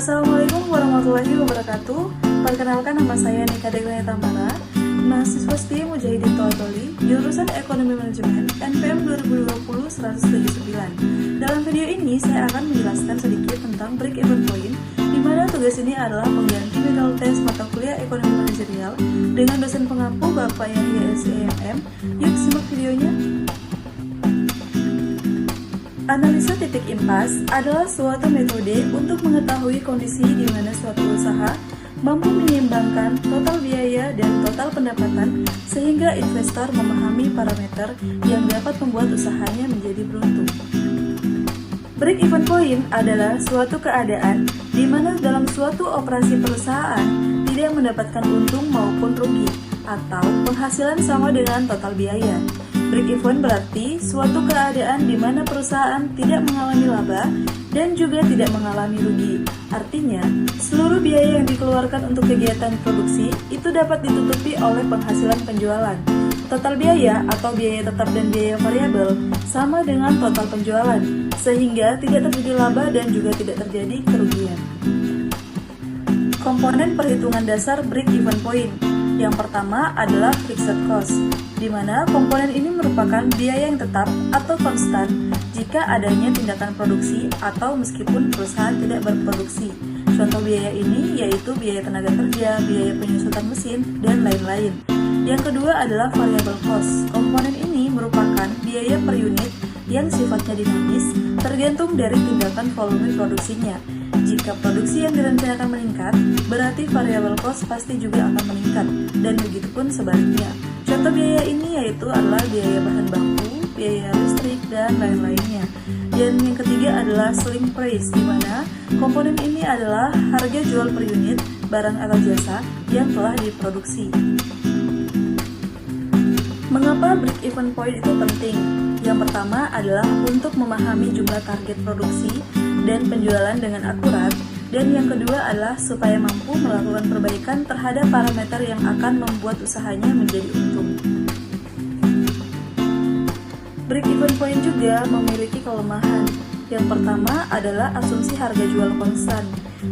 Assalamualaikum warahmatullahi wabarakatuh. Perkenalkan, nama saya Nika Deglaya Tamara, mahasiswa setia Mujahidin Toatoli, jurusan Ekonomi Manajemen, NPM 2020-179. Dalam video ini, saya akan menjelaskan sedikit tentang break-even point, di mana tugas ini adalah pengganti middle test mata kuliah Ekonomi Manajerial dengan dosen pengampu Bapak Yahya SEMM. Yuk simak videonya. Analisa titik impas adalah suatu metode untuk mengetahui kondisi di mana suatu usaha mampu menyeimbangkan total biaya dan total pendapatan sehingga investor memahami parameter yang dapat membuat usahanya menjadi beruntung. Break-even point adalah suatu keadaan di mana dalam suatu operasi perusahaan tidak mendapatkan untung maupun rugi atau penghasilan sama dengan total biaya. Break-even berarti suatu keadaan di mana perusahaan tidak mengalami laba dan juga tidak mengalami rugi. Artinya, seluruh biaya yang dikeluarkan untuk kegiatan produksi itu dapat ditutupi oleh penghasilan penjualan. Total biaya atau biaya tetap dan biaya variabel sama dengan total penjualan, sehingga tidak terjadi laba dan juga tidak terjadi kerugian. Komponen perhitungan dasar break-even point. Yang pertama adalah fixed cost, di mana komponen ini merupakan biaya yang tetap atau konstan jika adanya tindakan produksi atau meskipun perusahaan tidak berproduksi. Contoh biaya ini yaitu biaya tenaga kerja, biaya penyusutan mesin, dan lain-lain. Yang kedua adalah variable cost. Komponen ini merupakan biaya per unit yang sifatnya dinamis, tergantung dari tindakan volume produksinya. Jika produksi yang direncanakan meningkat, berarti variable cost pasti juga akan meningkat, dan begitupun sebaliknya. Contoh biaya ini yaitu adalah biaya bahan baku, biaya listrik, dan lain-lainnya. Dan yang ketiga adalah selling price, di mana komponen ini adalah harga jual per unit barang atau jasa yang telah diproduksi. Mengapa break-even point itu penting? Yang pertama adalah untuk memahami jumlah target produksi dan penjualan dengan akurat, dan yang kedua adalah supaya mampu melakukan perbaikan terhadap parameter yang akan membuat usahanya menjadi untung. Break-even point juga memiliki kelemahan. Yang pertama adalah asumsi harga jual konstan.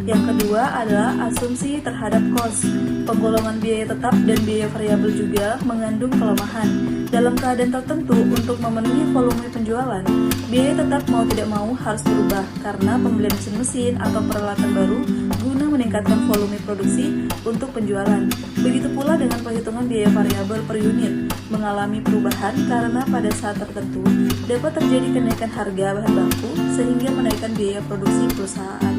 Yang kedua adalah asumsi terhadap cost. Penggolongan biaya tetap dan biaya variabel juga mengandung kelemahan. Dalam keadaan tertentu, untuk memenuhi volume penjualan, biaya tetap mau tidak mau harus berubah karena pembelian mesin atau peralatan baru guna meningkatkan volume produksi untuk penjualan. Begitu pula dengan perhitungan biaya variabel per unit mengalami perubahan karena pada saat tertentu dapat terjadi kenaikan harga bahan baku sehingga menaikkan biaya produksi perusahaan.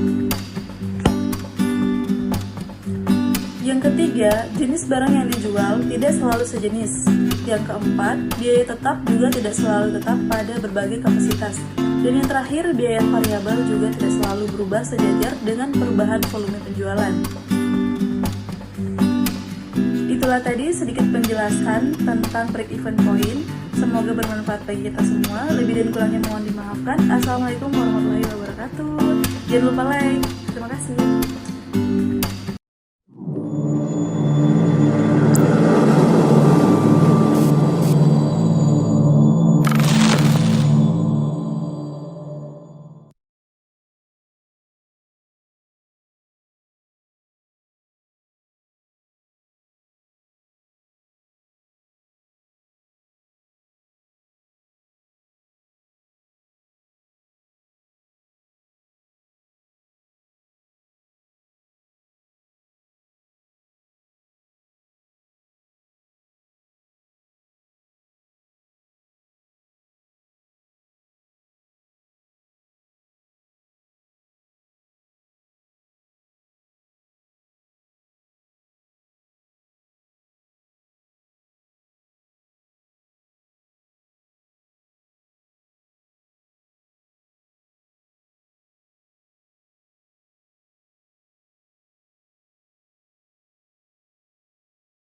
Yang ketiga, jenis barang yang dijual tidak selalu sejenis. Yang keempat, biaya tetap juga tidak selalu tetap pada berbagai kapasitas. Dan yang terakhir, biaya variabel juga tidak selalu berubah sejajar dengan perubahan volume penjualan. Itulah tadi sedikit penjelasan tentang break-even point. Semoga bermanfaat bagi kita semua. Lebih dan kurangnya mohon dimaafkan. Assalamualaikum warahmatullahi wabarakatuh. Jangan lupa like. Terima kasih.